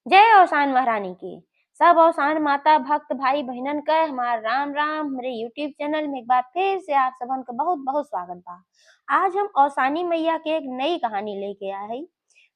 जय औसान महारानी की। सब औसान माता भक्त भाई बहनन का हमार राम राम। हमरे यूट्यूब चैनल में एक बार फिर से आप सबन का बहुत बहुत स्वागत बा। आज हम औसानी मैया के एक नई कहानी लेके आए हई।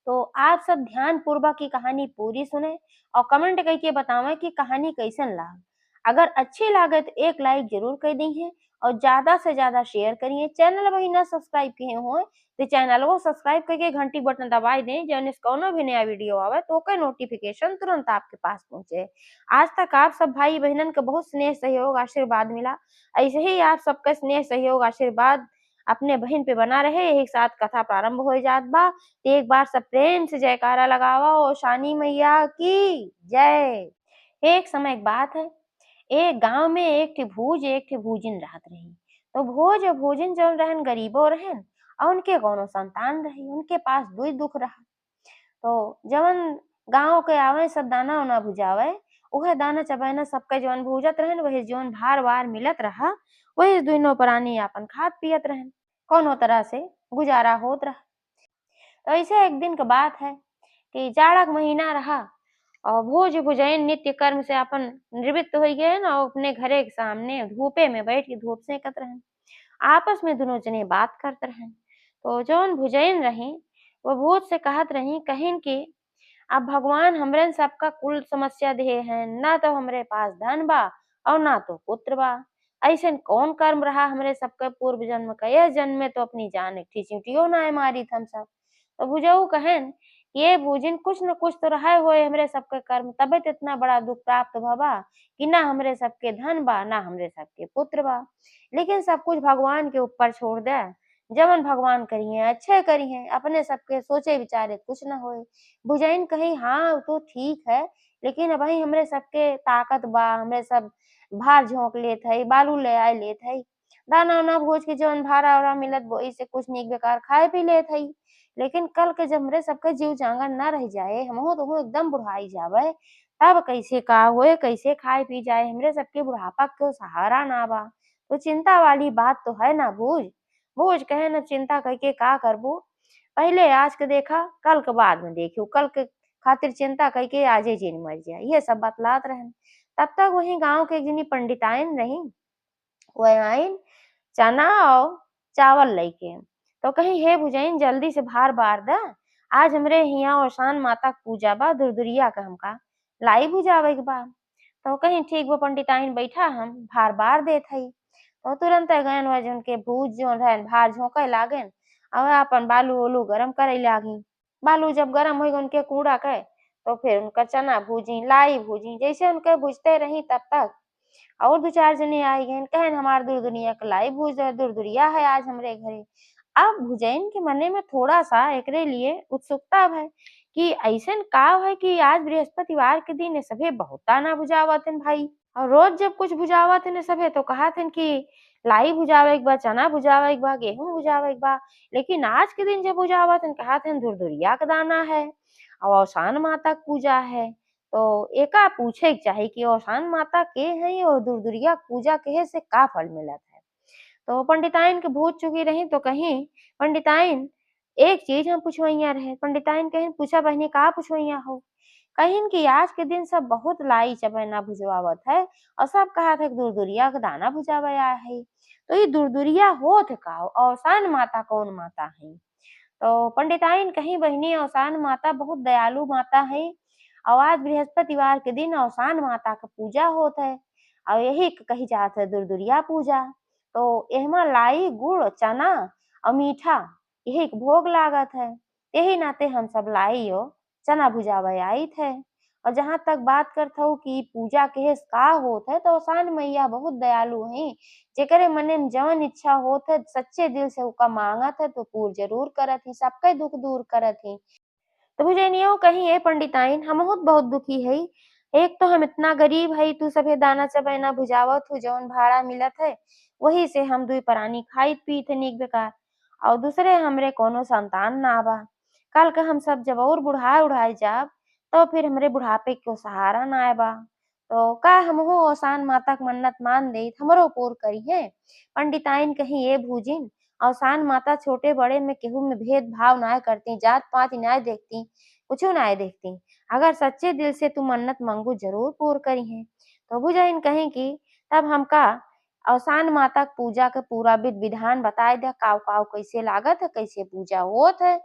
तो आप सब ध्यान पूर्वक की कहानी पूरी सुने और कमेंट करके बतावें कि कहानी कैसन लाग। अगर अच्छी लागे तो एक लाइक जरूर कर दीजिए और ज्यादा से ज्यादा शेयर करिए। चैनल वही ना सब्सक्राइब किए हो तो चैनल को सब्सक्राइब करके घंटी बटन दबाई दें, जौन इस कौनो भी नया वीडियो आवे तो ओकर नोटिफिकेशन तुरंत आपके पास पहुंचे। आज तक आप सब भाई बहनन का बहुत स्नेह सहयोग आशीर्वाद मिला। ऐसे ही आप सबका स्नेह सहयोग आशीर्वाद अपने बहन पे बना रहे। यही साथ कथा प्रारंभ हो जात बा। तो एक बार सब प्रेम से जयकारा लगावा ओ शानी मैया की जय। एक समय एक बात है। एक गांव में एक ठे भूज एक ठे भूजिन रहत रही। तो भोज और भूजिन जौन रहन गरीबो रहन और उनके कौनो संतान रही। उनके पास दुई दुख रहा। तो जवन गांव के आवे सब दाना उना भुजावे, उहे दाना चबाना सबके जवन भूजत रहन वही जवन भार वार मिलत रहा, वही दुनो प्राणी आपन खात पियत रहन। कौनो तरह से गुजारा होत रहा। तो ऐसे एक दिन के बात है कि जाड़ा का महीना रहा और भोज भुजैन नित्य कर्म से अपन निवृत्त हो गए और अपने घरे के सामने धूपे में बैठ के धूप सेकत रहन। आपस में दोनों जने बात करत रहन। तो जौन भुजैन रही वो भूत से कहत रही कहिन कि अब भगवान हमरे सबका कुल समस्या दे हैं। ना तो हमरे पास धन बा और ना तो पुत्र बा। ऐसन कौन कर्म रहा हमरे सबके पूर्व जन्म का। यह जन्म में तो अपनी जान एक चींटियों ना मारी थम सब। तो भुजऊ कहन ये भूजिन कुछ न कुछ तो रहे होए हमरे सबके कर्म, तबे तो इतना बड़ा दुख प्राप्त भबा कि ना हमरे सबके धन बा ना हमरे सबके पुत्र बा। लेकिन सब कुछ भगवान के ऊपर छोड़ दे। जवन भगवान करिए अच्छे करिए, अपने सबके सोचे विचारे कुछ न होए। भुजैन कही हाँ तो ठीक है, लेकिन अबही हमरे सबके ताकत बा। हमरे सब भार झोंक लेत हई, बालू ले आए लेत हई, दाना उना भोज के जवन भारा उरा मिलत वही से कुछ नीक बेकार खाए पी लेत हई। लेकिन कल के जब हमरे सबके जीव जांगर न रह जाए, हमहू तुमहू एकदम बुढ़ाई जावे, तब कैसे का होए, कैसे खाए पी जाए। हमरे सबके बुढ़ापा के सहारा ना बा। तो चिंता वाली बात तो है ना भूज। भूज कहे न चिंता करके का करबू। पहले आज के देखा कल के बाद में देखियो, कल के खातिर चिंता करके आजे जिन मर जाए, ये सब बतलात रहन। तब तक वही गांव के एक जनी पंडिताइन रही, वह आइन चना और चावल लेके। तो कहीं हे भुजैन जल्दी से भार बार दा। आज हमरे हिया औसान माता के पूजा बा, दुरदुरिया का हमका लाई भुजावे के बा। तो कहीं ठीक वो पंडिताइन बैठा हम भार बार देत हई। तो तुरंत गयन वह जन के भूज जोन रहन भार झोंके लागेन और अपन बालू ओलू गरम करे लागी। बालू जब गरम हो उनके कूड़ा के तो फिर उनका चना भूजी लाई भूजी, जैसे उनके भूजते रही तब तक और दो चार जने आई गए कहन हमार दूर दुनिया के लाई भूज दे, दूर दुरिया है आज हमरे घरे। अब भुजैन के मने में थोड़ा सा एकरे लिए उत्सुकता है कि ऐसन का है कि आज बृहस्पतिवार के दिन ये सभे बहुता ना बुझावत हन भाई। और रोज जब कुछ बुझावत हन सभे तो कहत हन कि लाई बुझावे के बा, चना बुझावे के बा, गेहूं बुझावे के बा। लेकिन आज के दिन जब बुझावत हन कहत हन दुरदुरिया का दाना है और औसान माता की पूजा है। तो एका पूछे के चाही कि औसान माता के हैं और दुरदुरिया पूजा केहे से का फल मिलत है। तो पंडिताइन के भूत चुकी रही तो कहीं पंडिताइन एक चीज हम पूछवइया रहे। पंडिताइन कहीं पूछा बहनी का पूछवइया हो। कहिन कि आज के दिन सब बहुत लाई चबेना भुजवावत है और सब कहत है कि दुरदुरिया का दाना भुजावे आया है। तो ये दुरदुरिया होत का औसान माता कौन माता है। तो पंडिताइन कहीं बहनी औसान माता बहुत दयालु माता है और आज बृहस्पतिवार के दिन औसान माता का पूजा होत है और यही कही जात है दुरदुरिया पूजा। तो एहमा लाई गुड़ चना और मीठा यही के भोग लागत है। यही नाते हम सब लाई और चना भुजावे आइत है। और जहाँ तक बात करत हूँ कि पूजा के का होत है तो औसान मैया बहुत दयालु है। जेकरे मने में जवन इच्छा होत है सच्चे दिल से ओका मांगत है तो पूर जरूर करत ही, सबके दुख दूर करत ही। तो बुझनियो कहीं ए पंडिताइन हमहू बहुत दुखी है। एक तो हम इतना गरीब है, तू सभे दाना चबेना भुजावत हूँ जौन भाड़ा मिलत है वही से हम दुई प्राणी खाइत पीत है नीक बेकार। और दूसरे हमरे कोनो संतान ना बा। कल के हम सब जब और बुढ़ाए उढ़ाए जाब तो फिर हमरे बुढ़ापे को सहारा ना बा। तो का हमहू औसान माता के मन्नत मान देत हमरो पूर करिहे। पंडिताइन कहीं ए भूजिन औसान माता छोटे बड़े में केहू में भेदभाव ना करती, जात पात ना देखती। कुछु नाय देखती। अगर सच्चे दिल से तू मन्नत मांगू जरूर पूर करिहें। तो भुजईन कहीं कि तब हमका अवसान माता क पूजा के पूरा विधि-विधान बताए दे काव-काव कैसे लागत है, कैसे पूजा होत है।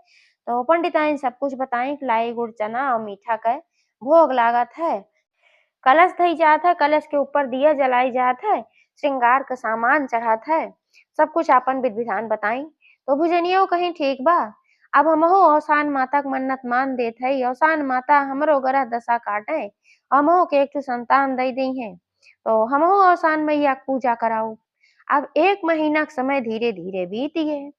तो पंडिताइन सब कुछ बताई कि लाई गुड़ चना और मीठा के भोग लागत है। कलश धइल जात है, कलश के ऊपर दिया जलाई जात है, श्रृंगार का सामान चढ़ात है। सब कुछ आपन विधि-विधान बताई। तो भुजनियो कहीं ठीक बा। अब हमहू अवसान माता क मन्नत मान देत हई, अवसान माता हमरो ग्रह दशा काटे, हमहू के एक ठो संतान दई दईहें। तो हमहू अवसान मैया क पूजा कराऊ। अब 1 महीना क समय धीरे-धीरे बीत गे।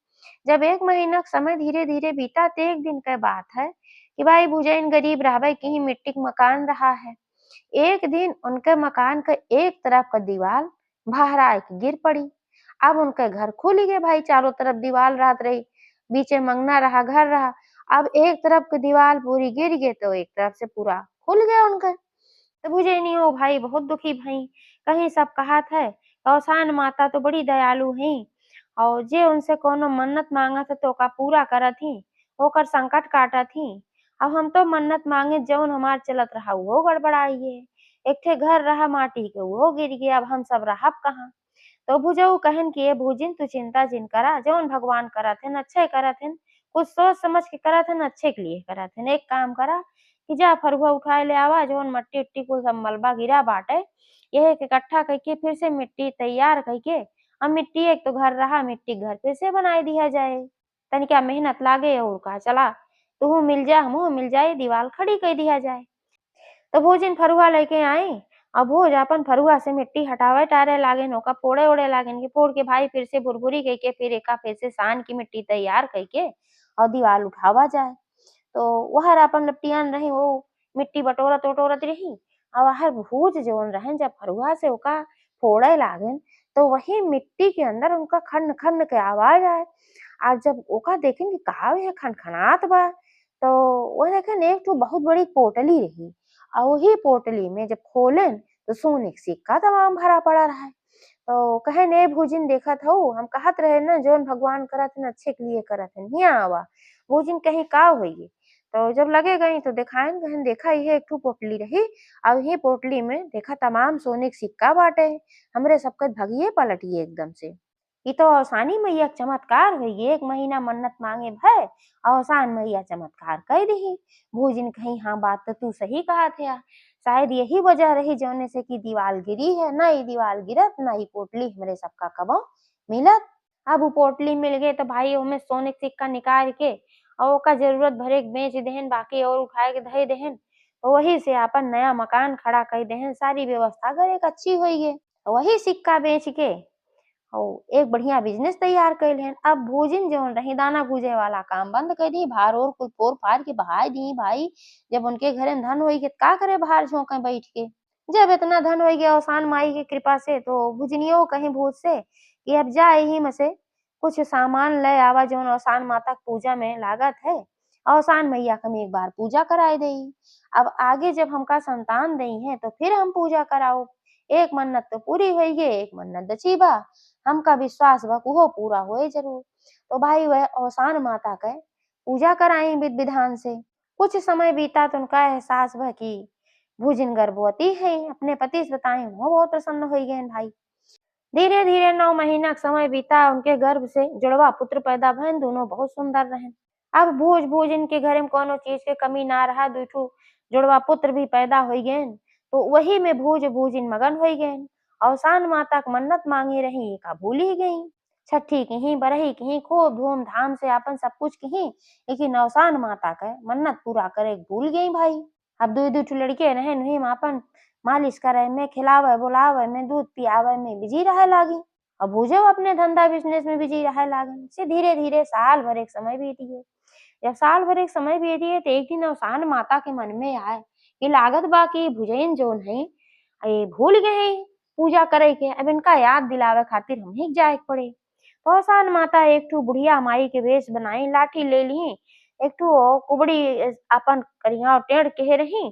जब 1 महीना क समय धीरे-धीरे बीता त एक दिन क बात है कि भाई भुजईन गरीब रहबै कहीं मिट्टी क मकान रहा है। एक दिन उनके मकान का एक तरफ का दीवार भहरा के गिर पड़ी। अब उनके घर खुल गए भाई, चारों तरफ दीवार रहत रही, बीचे मंगना रहा, घर रहा। अब एक तरफ की दीवार पूरी गिर गई तो एक तरफ से पूरा खुल गया उनका। तो बुझे नहीं हो भाई, बहुत दुखी भई। कहीं सब कहत है कौसान माता तो बड़ी दयालु हैं और जे उनसे कोनो मन्नत मांगत है तो ओका पूरा करत ही, ओकर संकट काटत ही। अब हम तो मन्नत मांगे जौन हमार चलत रहा उहो गड़बड़ाई गे। एक ठे घर रहा माटी के उहो गिर गया, अब हम सब रहब कहाँ? तो भुजऊ कहन कि ए भूजिन तू चिंता जिन करा, जौन भगवान करत हन अच्छे करत हन। कुछ सोच समझ के करत हन, अच्छे के लिए करत हन। एक काम करा कि जा फरुहा उठाए ले आवा, जौन मट्टी-उट्टी कुल सब मलबा गिरा बाटे, यहे के इकट्ठा करके फिर से मिट्टी तैयार करके अब मिट्टी एक तो घर रहा, मिट्टी घर फिर से बनाए दिया जाए। तनिका मेहनत लागे और का चला, तुहू मिल जा, हमहू मिल जाए, दीवाल खड़ी कर दिया जाए। तो भोजिन फरुहा लेके आई और भोज अपन फरुहा से मिट्टी हटावे टारे लागेन, ओका फोड़े-ओड़े लागेन कि फोड़ के भाई फिर से भुरभुरी कइके फिर एका फिर से सान की मिट्टी तैयार कइके और दीवाल उठावा जाए। तो वहर अपन लपटियान रही वो मिट्टी बटोरत-ओटोरत रही और वहर भूज जौन रहन जब फरुहा से ओका फोड़े लागेन तो वही मिट्टी के अंदर उनका खन-खन के आवाज आए। आज जब ओका देखेन कि का ये खनखनात बा, तो वो देखेन एक ठो बहुत बड़ी पोटली रही और वही पोटली में जब खोलेन तो सोने के सिक्का तमाम भरा पड़ा रहा। तो कहे ने भोजिन देखत हऊ, हम कहत रहे न जौन भगवान करत हन अच्छे के लिए करत हन, हिया आवा। भोजिन कहीं का होई? तो जब लगे गई तो दिखाइन कहेन देखा ये एक ठो पोटली रही और ये पोटली में देखा तमाम सोने के सिक्का बाटे। हमरे सबके भगिए पलट गई एकदम से। ई तो अवसानी मैया के चमत्कार होई, 1 महीना मन्नत मांगे भय और अवसान मैया चमत्कार कई दिही। भोजिन कहीं हाँ बात तो तू सही कहत हया। शायद यही वजह रही जौने से कि दीवाल गिरी है, ना ई दीवाल गिरत ना ई पोटली हमरे सबका कबो मिलत। अब उ पोटली मिल गए तो भाई ओमे सोने के सिक्का निकाल के और ओका जरूरत भरे के बेच देहन, बाकी और उठाए के धइ देहन। तो वही से आपन नया मकान खड़ा कई देहन, सारी व्यवस्था घरे क अच्छी होई गे। वही सिक्का बेच के और एक बढ़िया बिजनेस तैयार कर लेहन। अब भोजिन जौन रही दाना भूजे वाला काम बंद कर दी, भार और कुल फोड़ फाड़ के बहाए दी भाई। जब उनके घरे में धन होई के का करे भार झोंके बैठ के। जब इतना धन हो गया अवसान माई की कृपा से तो भुजनियो कहीं भूत से कि अब जा यही में से कुछ सामान ले आवा जौन अवसान माता की पूजा में लागत है। अवसान मैया का हम एक बार पूजा कराए देई। अब आगे जब हमका संतान दई है तो फिर हम पूजा कराओ। एक मन्नत तो पूरी होई गे, एक मन्नत बची बा। हमका विश्वास बा उहो पूरा होए जरूर। तो भाई वह अवसान माता के पूजा कराई विधि विधान से। कुछ समय बीता तो उनका एहसास हुआ कि भुजिन गर्भवती है, अपने पति से बताई वो बहुत प्रसन्न हो गए भाई। धीरे धीरे 9 महीना का समय बीता, उनके गर्भ से जुड़वा पुत्र पैदा भइल, दोनों बहुत सुंदर रहे। अब भूज भूज इनके घर में कोनो चीज के कमी ना रहा, दुठो जुड़वा पुत्र भी पैदा हो गए। तो वही में भूज भूज इन मगन हो गए। अवसान माता के मन्नत मांगी रही का भूल ही गई। छठी कहीं बरही कहीं खूब धूमधाम से अपन सब कुछ कहीं, लेकिन अवसान माता के मन्नत पूरा करे के भूल गई भाई। अब दुई दुई ठो लड़के रहे वही में अपन मालिश करे में, खिलावे बुलावे में, दूध पियावे में बिजी रहे लागी। अब भूजो अपने धंधा बिजनेस में बिजी रहे लागन। से धीरे धीरे साल भर एक समय बीत गए। जब साल भर एक समय बीत गए तो एक दिन अवसान माता के मन में आए कि लागत बा कि भुजैन जोन है ये भूल गए हैं पूजा करे के, अब इनका याद दिलावे खातिर हम ही जाए के पड़े। तो अवसान माता एक ठो बुढ़िया माई के वेश बनाई, लाठी ले ली, एक ठो कुबड़ी अपन करिया टेढ़ के रही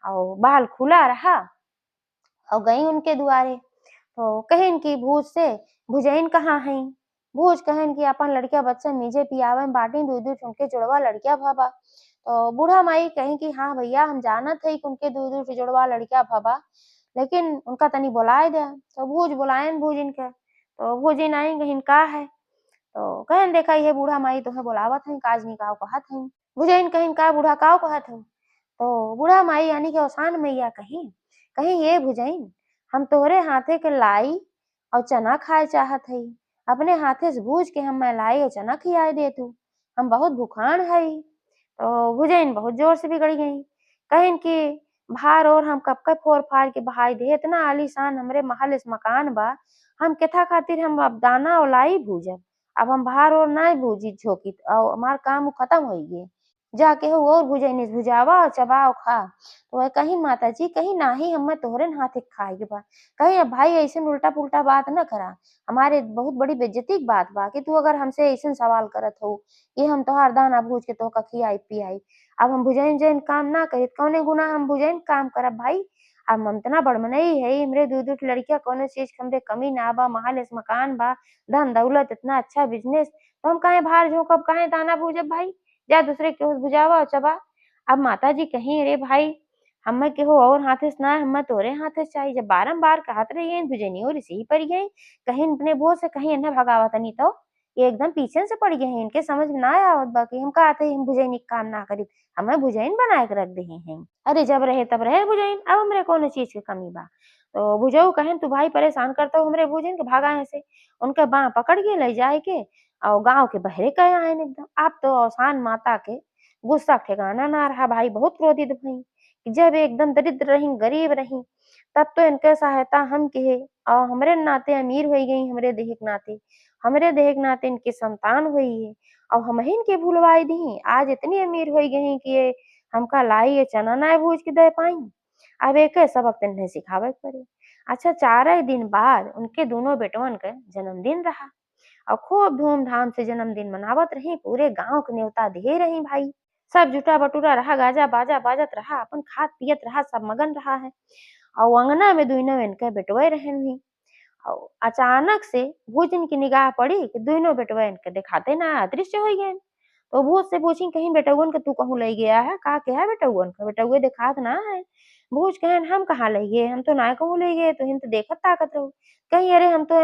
और बाल खुला रहा और गई उनके दुआरे। तो कहिन की भूज से भुजैन कहाँ है? भूज कहन की अपन लड़किया बच्चा नीचे पियावे में बाटी, दूध दूध उनके जुड़वा लड़किया भाबा। तो बूढ़ा माई कहीं कि हाँ भैया हम जानत हई कि उनके दूर-दूर से जुड़वा लड़का भबा, लेकिन उनका तनी बुलाए दे। तो भूज बुलायन भूजिन के, तो भूजिन आइन कहिन का है? तो कहिन देखा ये बूढ़ा माई तोहे बुलावत हइन, काजनी काऊ कहत हइन। भुजाइन कहिन का बूढ़ा काऊ कहत हइन? तो बूढ़ा माई यानी कि औसान मैया कहीं, कहीं ये भुजाइन हम तोहरे हाथे के लाई और चना खाए चाहत हई। अपने हाथे से भूज के हम लाई और चना खियाए दे तू। हम बहुत भूखान हई। तो भुजाइन बहुत जोर से बिगड़ गईं। कहिन कि भार और हम कब फोर-फार के बहाई दे, इतना आलीशान हमरे महल इस मकान बा, हम केथा खातिर हम अब दाना और लाई भूजब। अब हम भार और नाई भूजी झोकित और हमार काम उ खत्म होइ गे। जाके हो और भुजइनिस भुजावा और चबाओ खा। तो वह कहीं माताजी कहीं नाही हम्मे तोहरे न हाथे के खाए के बा। कहीं अब भाई अइसन उल्टा-पुल्टा बात न करा। हमारे बहुत बड़ी बेइज्जती के बात बा कि तू अगर हमसे अइसन सवाल करत हऊ कि हम तोहार दाना भूज के तोहके खियाई-पियाई। अब हम भुजाइन-उजाइन काम ना करी त कौने गुनाह हम भुजाइन काम करब भाई? अब हम इतना बड़मनई हई, हमरे 2-2 ठे लड़किया कौनो चीज के हमरे कमी ना बा, महल एस मकान बा, धन-दौलत इतना अच्छा बिज़नेस, तो हम काहे भार झोंकब, काहे दाना भूजब भाई? जा दूसरे केहू से भुजावा और चबा। अब माताजी कहीं अरे भाई हम्मे केहू और हाथे से ना हम्मे तोहरे हाथे से चाही। जब बारंबार कहत रहियन भुजनियो रिसिही पड़ गई। कहीं अपने बूढ़ से कहीं एने भगावतनी तो ये एकदम पीछे से पड़ गए हैं। इनके समझ में ना आवत बा कि हम कहत हई हम भुजइनी के काम ना करीत। हमें भुजइनी बनाए के रख देहे हैं। अरे जब रहे तब रहे भुजइनी, अब हमरे कौनो चीज के कमी बा। तो भुजऊ कहेन तू भाई परेशान करता हमरे भुजइन के भागा यहाँ से। उनके बाँह पकड़ के ले जाए के और गाँव के बहरे कह आइन एकदम। अब तो औसान माता के गुस्सा के ठिकाना ना रहा। भाई बहुत क्रोधित भईं कि जब एकदम दरिद्र रहीं, गरीब रहीं, तब तो इनके सहायता हम किए और हमरे नाते अमीर होई गई हमरे देह के नाते। हमरे देह के नाते इनकी संतान हुई है और हमही इनके भुलवाई दी। आज इतनी अमीर होई गई कि ये हमका लाई ये चना नाय भूज के दे पाई। अब एके सबक त इन्हें सिखावे के पड़ी। अच्छा 4 दिन बाद उनके दोनों बेटवन के जन्मदिन रहा और खूब धूम-धाम से जन्मदिन मनावत रहीं। पूरे गाँव के न्योता दिए रहीं भाई। सब जुटा-बटुरा रहा, गाजा-बाजा बाजत रहा, अपन खात-पियत रहा, सब मगन रहा है। और अंगना में दुइनो इनके बेटवे रहन ही। और अचानक से भोजन की निगाह पड़ी कि दोनों बेटवन के दिखाते ना अदृश्य हो गए। तो भूत से पूछी कहीं बेटउअन के तू कहूँ ले गया है? का क्या है बेटउअन के? बेटउए दिखात ना है। भूज कहन हम कहाँ ले गए? हम तो ना कहूँ ले गए, तुहिन तो देखत ताकत रहो। कहीं अरे हम तो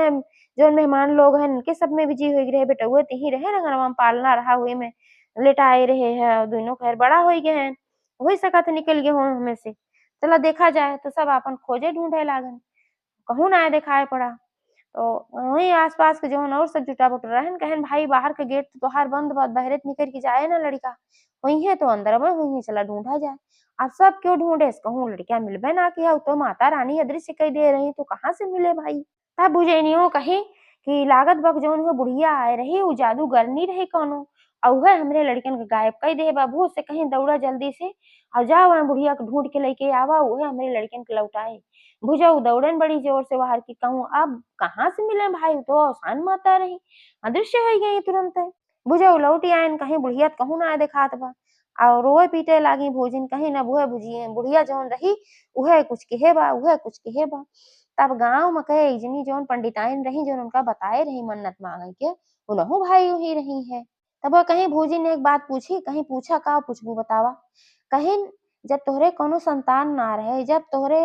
जौन मेहमान लोग हैं इनके सब में बिजी होई रहे, बेटउए तिही रहे रंगनवा में पालना रहा हुए में लेटाए रहे हैं और दोनों खैर बड़ा हो गए हैं। होई सकत निकल गए हों हमें से। चला देखा जाए तो सब आपन खोजे ढूंढे लागन। कहूँ ना दिखाई पड़ा। तो वहीं आस-पास के जौन और सब जुटा-बटुरा रहन कहन भाई बाहर के गेट तो तोहार बंद बा, बहरे से निकल के जाए ना लड़का। वहीए तो अंदरवा वहीं चला ढूंढा जाए। अब सब क्यों ढूंढेस कहूँ लड़किया मिलबे ना किया। उ तो माता रानी अदृश्य कई दे रही तो कहाँ से मिले भाई। तब भुजनियो कही कि लागत बा जौन वो बुढ़िया आए रही उ जादूगरनी रही कौनो और उहे हमरे लड़कन के गायब कई देहे बा। भूत से कहीं दौड़ा जल्दी से और जाओ वहाँ बुढ़िया के ढूँढ के लेके आवा उहे हमरे लड़कन के लौटाए। भुजाऊ दौड़न बड़ी जोर से बाहर की कहूँ अब कहाँ से मिले भाई तो औसान माता रही अदृश्य हो गई तुरंत। भुजाऊ लौटी आयन कहीं बुढ़िया कहूँ ना दिखात बा और रोए पीटे लागी भोजन कहीं न बुहे बुझिए बुढ़िया जौन रही उहे कुछ कहे बा उहे कुछ कहे बा। तब गाँव में कहे इजनी जौन पंडिताइन रही जौन उनका बताए रही मन्नत मांगे के उनहु भाई ही रही है। तब वह कहीं भोजी ने एक बात पूछी कहीं पूछा का पूछबू बतावा। कहीं जब तोहरे कोनो संतान ना रहे जब तोहरे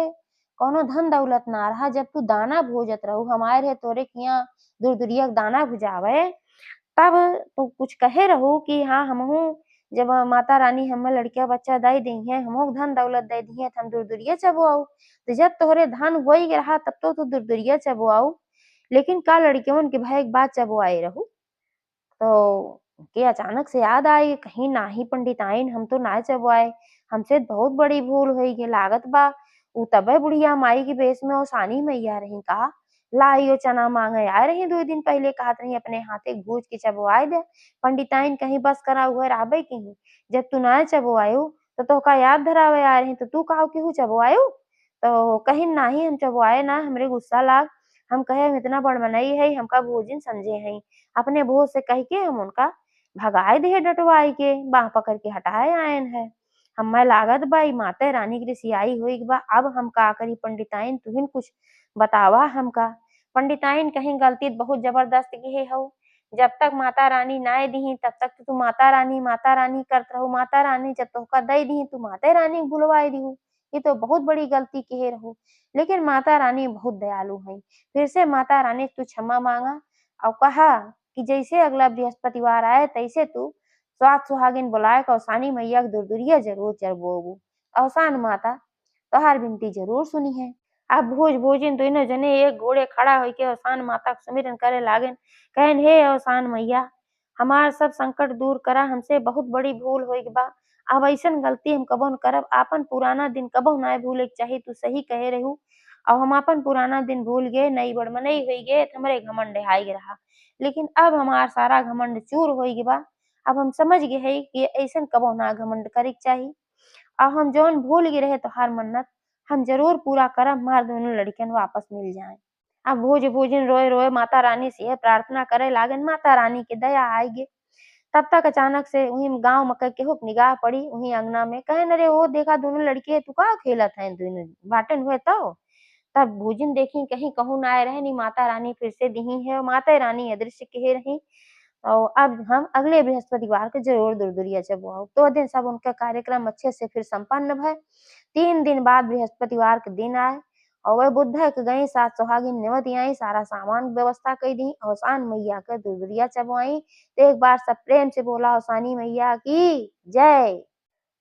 कौनो धन दौलत ना रहा जब तू दाना भोजत रहू हमारे है तोरे किया दूर-दूरिया के दाना भुजावे तब तू कुछ कहे रहू कि हाँ हमहू जब माता रानी हमें लड़किया बच्चा दई दी है हमहू धन दौलत दे दी है हम दूर-दूरिया चबुआऊ। तो जब तोहरे धन हो ही रहा तब तो तू दूर-दूरिया चबुआऊ लेकिन का लड़कियों के भय के बाद चबुआई रहू। तो के अचानक से याद आई कहीं नाही पंडिताइन हम तो ना चबुआए हमसे बहुत बड़ी भूल हुई के लागत बा उ तबे बुढ़िया माई के बेस में औसानी मैया रही का लाई चना मांगे आए रही 2 दिन पहले कहत रही अपने हाथे भूज के चबुआए दे। पंडिताइन कहीं बस करा हुए राबे कहीं जब तू ना चबुआयु तो तोहका याद धरावे आ रही तो तू काहू केहू चबुआयु। तो कहीं नाही हम चबुआए ना हमरे गुस्सा लाग हम कहे हम इतना बड़मनई है हमका भोजन समझे है अपने भोज से कह के हम उनका भगाए दिए डटवाई के बाँह पकड़ के हटाए आयन है। हम्मे लागत बा ई माता रानी के रिसियाई होई बा अब हम का करी पंडिताइन तुहिन कुछ बतावा हमका। पंडिताइन कहीं गलती बहुत जबरदस्त किए हऊ जब तक माता रानी नाय दिही तब तक तो तू माता रानी करत रहू, माता रानी जब तोहका दई दिही तू माते रानी के भुलवाए दिहू। ये तो बहुत बड़ी गलती किए रहू। लेकिन माता रानी बहुत दयालु हईं। फिर से माता रानी से तू क्षमा माँगा और कहा कि जैसे अगला बृहस्पतिवार आए तैसे तू सात सुहागिन बुलाए के औसानी मैया के दुरदुरिया ज़रूर चढ़बोबू। औसान माता तोहार विनती ज़रूर सुनी है। अब भोज-भोजिन दुनो जने एक गोड़े खड़ा होके औसान माता के सुमिरन करे लागेन। कहेन हे औसान मैया हमार सब संकट दूर करा, हमसे बहुत बड़ी भूल होइल बा। अब अइसन गलती हम कबो न करब। आपन पुराना दिन कबो नाय भूले के चाही, तू सही कहे रहू। अब हम आपन पुराना दिन भूल गे, नई बड़मनई होइ गे त हमरे घमंड हाइग रहा। लेकिन अब हमार सारा घमंड चूर होइल बा। अब हम समझ गे हई कि अइसन कबो ना घमंड करे के चाही। अब हम जौन भूल गे रहे तोहार मन्नत हम ज़रूर पूरा करब, हमार दोनों लड़कियन वापस मिल जाएँ। अब भोज-भोजिन रोए-रोए माता रानी से यह प्रार्थना करे लागन, माता रानी के दया आइगे। तब तक अचानक से वहीं गाँव में केहू के निगाह पड़ी वहीं अंगना में। कहेन अरे ओ देखा दोनों लड़की तू का खेलत हइन दोनों बाटन हुए तौ? तब भोजिन देखी कहीं कहूँ ना आए रहनी माता रानी फिर से दिही है। माता रानी अदृश्य कहे रही और अब हम अगले बृहस्पतिवार के ज़रूर दुरदुरिया चबवाओ। तो दिन सब उनका कार्यक्रम अच्छे से फिर संपन्न भय। 3 दिन बाद बृहस्पतिवार के दिन आए और वह बुध के गई सात सुहागिन नेवत आई सारा सामान व्यवस्था कई दी औसान मैया के दुरदुरिया चबवाई। तो एक बार सब प्रेम से बोला औसानी मैया की जय।